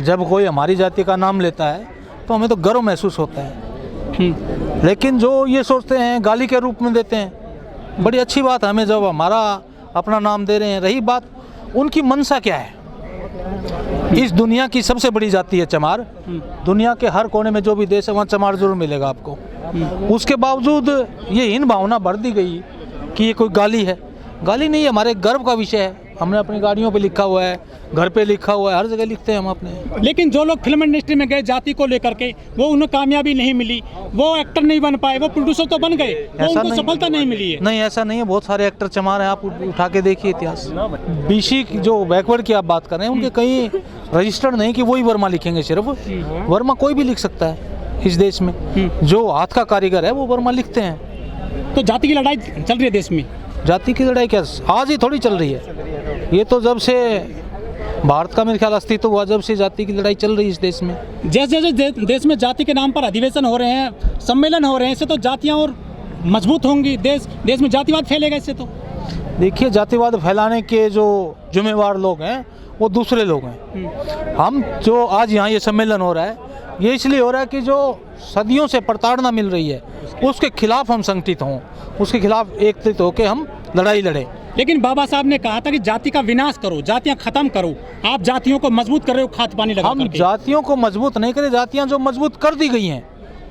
जब कोई हमारी जाति का नाम लेता है तो हमें तो गर्व महसूस होता है। लेकिन जो ये सोचते हैं गाली के रूप में देते हैं, बड़ी अच्छी बात है हमें जब हमारा अपना नाम दे रहे हैं। रही बात उनकी मनसा क्या है, इस दुनिया की सबसे बड़ी जाति है चमार। दुनिया के हर कोने में जो भी देश है वहाँ चमार जरूर मिलेगा आपको। उसके बावजूद ये हीन भावना भर दी गई कि ये कोई गाली है। गाली नहीं, हमारे गर्व का विषय है। हमने अपनी गाड़ियों पे लिखा हुआ है, घर पे लिखा हुआ है, हर जगह लिखते हैं हम अपने। लेकिन जो लोग फिल्म इंडस्ट्री में गए जाति को लेकर के, वो उन्हें कामयाबी नहीं मिली, वो एक्टर नहीं बन पाए, वो प्रोड्यूसर तो बन गए, वो उनको सफलता नहीं मिली है। नहीं, ऐसा नहीं है। बहुत सारे एक्टर चमार हैं, आप उठा के देखिए इतिहास। बीसी जो बैकवर्ड की आप बात कर रहे हैं, उनके कहीं रजिस्टर्ड नहीं कि वही वर्मा लिखेंगे सिर्फ। वर्मा कोई भी लिख सकता है इस देश में। जो हाथ का कारीगर है वो वर्मा लिखते हैं। तो जाति की लड़ाई चल रही है देश में। जाति की लड़ाई क्या आज ही थोड़ी चल रही है, ये तो जब से भारत का मेरे ख्याल अस्तित्व हुआ जब से जाति की लड़ाई चल रही है इस देश में। जैसे जैसे देश में जाति के नाम पर अधिवेशन हो रहे हैं, सम्मेलन हो रहे हैं, इससे तो जातियां और मजबूत होंगी। देश में जातिवाद फैलेगा इससे। तो देखिए, जातिवाद फैलाने के जो जिम्मेवार लोग हैं वो दूसरे लोग हैं। हम जो आज यहाँ ये सम्मेलन हो रहा है, ये इसलिए हो रहा है कि जो सदियों से प्रताड़ना मिल रही है उसके खिलाफ हम संगठित हों, उसके खिलाफ एकत्रित होकर हम लड़ाई लड़ें। लेकिन बाबा साहब ने कहा था कि जाति का विनाश करो, जातियां खत्म करो। आप जातियों को मजबूत कर रहे हो खाद पानी लगा हम जातियों को मजबूत नहीं करें, जातियां जो मजबूत कर दी गई हैं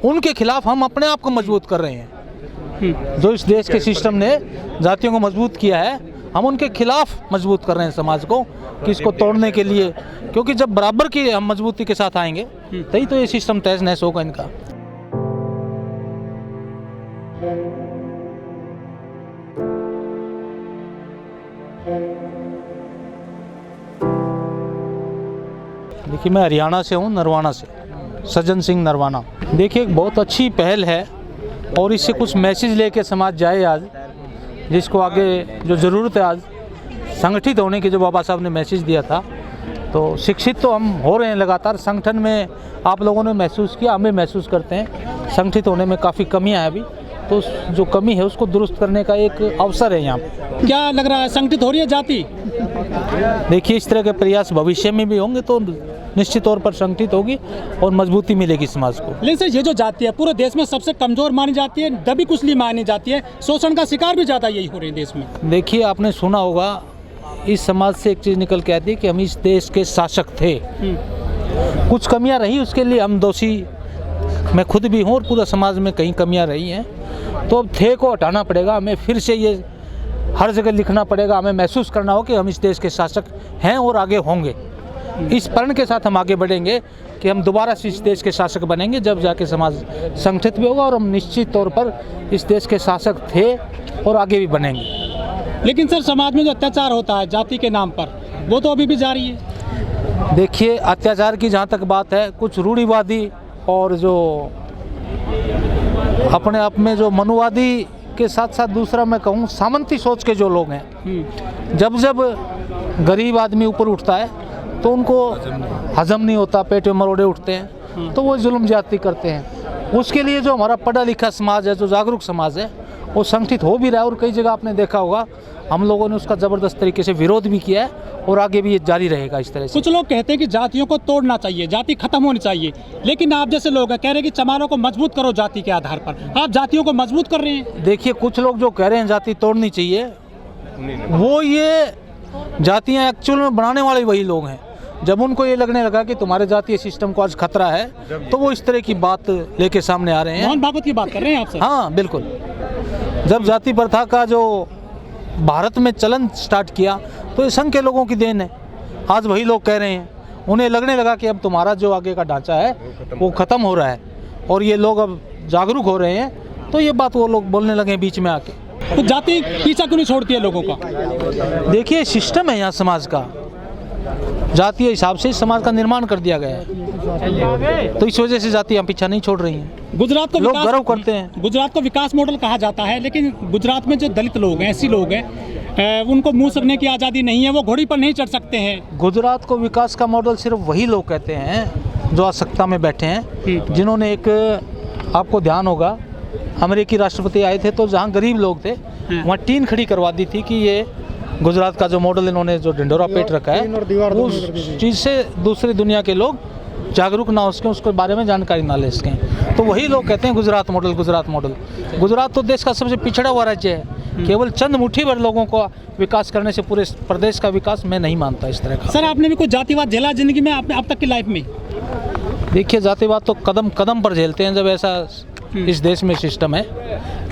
उनके खिलाफ हम अपने आप को मजबूत कर रहे हैं। जो इस देश के सिस्टम ने जातियों को मजबूत किया है, हम उनके खिलाफ मजबूत कर रहे हैं समाज को, कि इसको तोड़ने के लिए। क्योंकि जब बराबर की हम मजबूती के साथ आएंगे तभी तो ये सिस्टम तहस नहस होगा इनका। देखिए, मैं हरियाणा से हूँ, नरवाना से, सज्जन सिंह नरवाना। देखिए, एक बहुत अच्छी पहल है और इससे कुछ मैसेज लेके समाज जाए आज, जिसको आगे जो ज़रूरत है आज संगठित होने की, जो बाबा साहब ने मैसेज दिया था। तो शिक्षित तो हम हो रहे हैं लगातार, संगठन में आप लोगों ने महसूस किया, हमें महसूस करते हैं संगठित होने में काफ़ी कमियां हैं अभी। तो जो कमी है उसको दुरुस्त करने का एक अवसर है यहाँ पे। क्या लग रहा है, संगठित हो रही है जाति? देखिए, इस तरह के प्रयास भविष्य में भी होंगे तो निश्चित तौर पर संगठित होगी और मजबूती मिलेगी समाज को। लेकिन सर, ये जो जाति है पूरे देश में सबसे कमजोर मानी जाती है, दबी कुचली मानी जाती है, शोषण का शिकार भी ज़्यादा यही हो रहे हैं देश में। देखिए, आपने सुना होगा, इस समाज से एक चीज़ निकल के आती है कि हम इस देश के शासक थे। कुछ कमियां रही, उसके लिए हम दोषी, मैं खुद भी हूँ और पूरा समाज में कई कमियां रही हैं। तो अब थे को हटाना पड़ेगा, हमें फिर से ये हर जगह लिखना पड़ेगा, हमें महसूस करना हो कि हम इस देश के शासक हैं और आगे होंगे। इस प्रण के साथ हम आगे बढ़ेंगे कि हम दोबारा से इस देश के शासक बनेंगे, जब जाके समाज संगठित भी होगा और हम निश्चित तौर पर इस देश के शासक थे और आगे भी बनेंगे। लेकिन सर, समाज में जो अत्याचार होता है जाति के नाम पर, वो तो अभी भी जारी है। देखिए, अत्याचार की जहाँ तक बात है, कुछ रूढ़िवादी और जो अपने आप में जो मनुवादी के साथ साथ दूसरा मैं कहूँ सामंती सोच के जो लोग हैं, जब जब गरीब आदमी ऊपर उठता है तो उनको हजम नहीं होता, पेट में मरोड़े उठते हैं, तो वो जुल्म ज्यादती करते हैं। उसके लिए जो हमारा पढ़ा लिखा समाज है, जो जागरूक समाज है, वो संगठित हो भी रहा है और कई जगह आपने देखा होगा हम लोगों ने उसका ज़बरदस्त तरीके से विरोध भी किया है और आगे भी ये जारी रहेगा इस तरह से। कुछ लोग कहते हैं कि जातियों को तोड़ना चाहिए, जाति खत्म होनी चाहिए, लेकिन आप जैसे लोग कह रहे हैं कि चमारों को मजबूत करो जाति के आधार पर। आप जातियों को मजबूत कर रहे हैं। देखिए, कुछ लोग जो कह रहे हैं जाति तोड़नी चाहिए, वो ये जातियाँ एक्चुअल में बनाने वाले वही लोग हैं। जब उनको ये लगने लगा कि तुम्हारे जातीय सिस्टम को आज खतरा है, तो वो इस तरह की बात लेके सामने आ रहे हैं। मोहन भागवत की बात कर रहे हैं आप सर? हाँ, बिल्कुल। जब जाति प्रथा का जो भारत में चलन स्टार्ट किया तो ये संघ के लोगों की देन है। आज वही लोग कह रहे हैं, उन्हें लगने लगा कि अब तुम्हारा जो आगे का ढांचा है वो ख़त्म हो रहा है और ये लोग अब जागरूक हो रहे हैं, तो ये बात वो लोग बोलने लगे बीच में आके। तो जाति पीछा क्यों नहीं छोड़ती है लोगों का? देखिए, सिस्टम है यहाँ समाज का, जातीय हिसाब से समाज का निर्माण कर दिया गया है, तो इस वजह से जातियाँ पीछा नहीं छोड़ रही हैं। गुजरात को लोग गर्व करते हैं। गुजरात को विकास मॉडल कहा जाता है, लेकिन गुजरात में जो दलित लोग हैं, ऐसी लोग हैं, उनको मुंह सकने की आज़ादी नहीं है, वो घोड़ी पर नहीं चढ़ सकते हैं। गुजरात को विकास का मॉडल सिर्फ वही लोग कहते हैं जो आज सत्ता में बैठे हैं, जिन्होंने एक, आपको ध्यान होगा, अमेरिकी राष्ट्रपति आए थे तो जहाँ गरीब लोग थे वहाँ टीन खड़ी करवा दी थी कि ये गुजरात का जो मॉडल इन्होंने जो ढिंढोरा पेट रखा है, उस चीज़ से दूसरी दुनिया के लोग जागरूक ना हो सकें, उसके बारे में जानकारी ना ले सकें। तो वही लोग कहते हैं गुजरात मॉडल, गुजरात मॉडल। गुजरात तो देश का सबसे पिछड़ा हुआ राज्य है। केवल चंद मुट्ठी भर लोगों को विकास करने से पूरे प्रदेश का विकास मैं नहीं मानता इस तरह का। सर, आपने भी कुछ जातिवाद झेला जिंदगी में आपने अब तक की लाइफ में? देखिए, जातिवाद तो कदम कदम पर झेलते हैं जब ऐसा इस देश में सिस्टम है,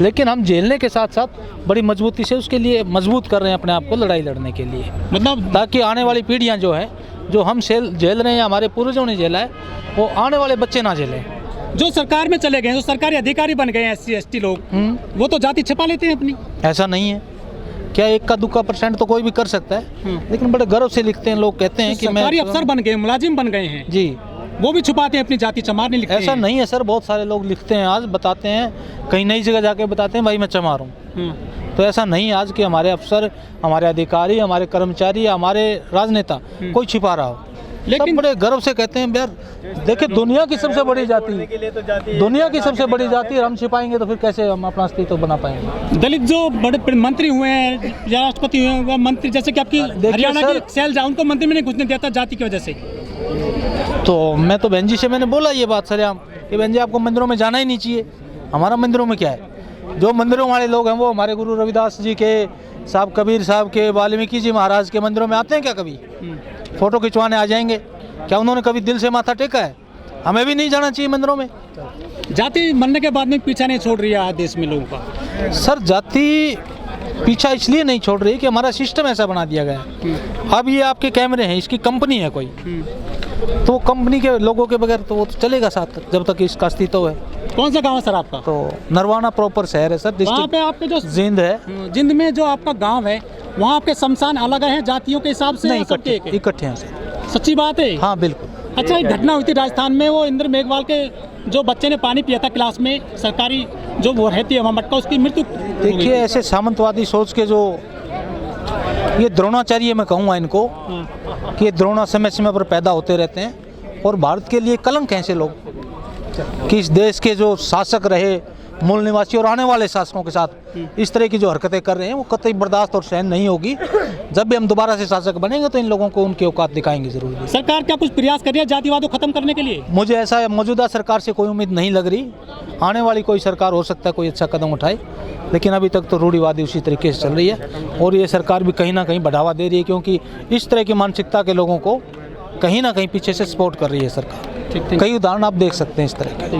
लेकिन हम झेलने के साथ साथ बड़ी मजबूती से उसके लिए मजबूत कर रहे हैं अपने आप को लड़ाई लड़ने के लिए, मतलब ताकि आने वाली पीढ़ियां जो है, जो हम झेल रहे हैं या हमारे पूर्वजों ने झेला है, वो आने वाले बच्चे ना झेलें। जो सरकार में चले गए, जो सरकारी अधिकारी बन गए हैं SC ST लोग, वो तो जाति छिपा लेते हैं अपनी। ऐसा नहीं है। क्या 1% तो कोई भी कर सकता है, लेकिन बड़े गर्व से लिखते हैं लोग, कहते हैं कि सरकारी अफसर बन गए, मुलाजिम बन गए हैं जी, वो भी छुपाते हैं अपनी जाति, चमार नहीं लिखते। ऐसा नहीं है सर, बहुत सारे लोग लिखते हैं, आज बताते हैं, कहीं नई जगह जाके बताते हैं भाई मैं चमार हूँ। तो ऐसा नहीं है आज कि हमारे अफसर, हमारे अधिकारी, हमारे कर्मचारी, हमारे राजनेता कोई छिपा रहा हो, लेकिन बड़े गर्व से कहते हैं यार देखिए दुनिया की सबसे बड़ी जाति, दुनिया की सबसे बड़ी जाति, हम छिपाएंगे तो फिर कैसे हम अपना अस्तित्व बना पाएंगे। दलित जो बड़े मंत्री हुए हैं या राष्ट्रपति हुए हैं, वह मंत्री जैसे कि आपकी हरियाणा की शैलजा, उनको मंत्री में नहीं घुसने देता जाति की वजह से। तो मैं तो बहन जी से मैंने बोला ये बात सरेआम कि बहन जी आपको मंदिरों में जाना ही नहीं चाहिए। हमारा मंदिरों में क्या है, जो मंदिरों वाले लोग हैं वो हमारे गुरु रविदास जी के, साहब कबीर साहब के, वाल्मीकि जी महाराज के मंदिरों में आते हैं क्या? कभी फोटो खिंचवाने आ जाएंगे क्या? उन्होंने कभी दिल से माथा टेका है? हमें भी नहीं जाना चाहिए मंदिरों में। जाति मरने के बाद में पीछा नहीं छोड़ रही है आज देश में लोगों का। सर, जाति पीछा इसलिए नहीं छोड़ रही कि हमारा सिस्टम ऐसा बना दिया गया है। अब ये आपके कैमरे हैं, इसकी कंपनी है कोई, तो कंपनी के लोगों के बगैर तो वो तो चलेगा साथ जब तक इसका अस्तित्व है। कौन सा गांव है सर आपका? तो नरवाना प्रॉपर शहर है सर, वहाँ पे आपके जो जिंद है, जिंद में जो आपका गांव है, वहाँ आपके शमशान अलग है जातियों के हिसाब से? नहीं, इकट्ठे हैं सर। सच्ची बात है? हाँ बिल्कुल। अच्छा, एक घटना हुई थी राजस्थान में, वो इंद्र मेघवाल के जो बच्चे ने पानी पिया था क्लास में, सरकारी जो वो रहती है वहाँ मटका, उसकी मृत्यु। देखिए, ऐसे सामंतवादी सोच के जो ये द्रोणाचार्य मैं कहूँगा इनको, कि ये द्रोणा समय समय पर पैदा होते रहते हैं और भारत के लिए कलंक हैं ऐसे लोग, कि इस देश के जो शासक रहे, मूल निवासी और आने वाले शासकों के साथ इस तरह की जो हरकतें कर रहे हैं वो कतई बर्दाश्त और सहन नहीं होगी। जब भी हम दोबारा से शासक बनेंगे तो इन लोगों को उनकी औकात दिखाएंगे जरूर। सरकार क्या कुछ प्रयास कर रही है जातिवाद को खत्म करने के लिए? मुझे ऐसा मौजूदा सरकार से कोई उम्मीद नहीं लग रही। आने वाली कोई सरकार हो सकता है कोई अच्छा कदम उठाए, लेकिन अभी तक तो रूढ़िवादी उसी तरीके से चल रही है और ये सरकार भी कहीं ना कहीं बढ़ावा दे रही है, क्योंकि इस तरह की मानसिकता के लोगों को कहीं ना कहीं पीछे से सपोर्ट कर रही है सरकार। कई उदाहरण आप देख सकते हैं इस तरह के।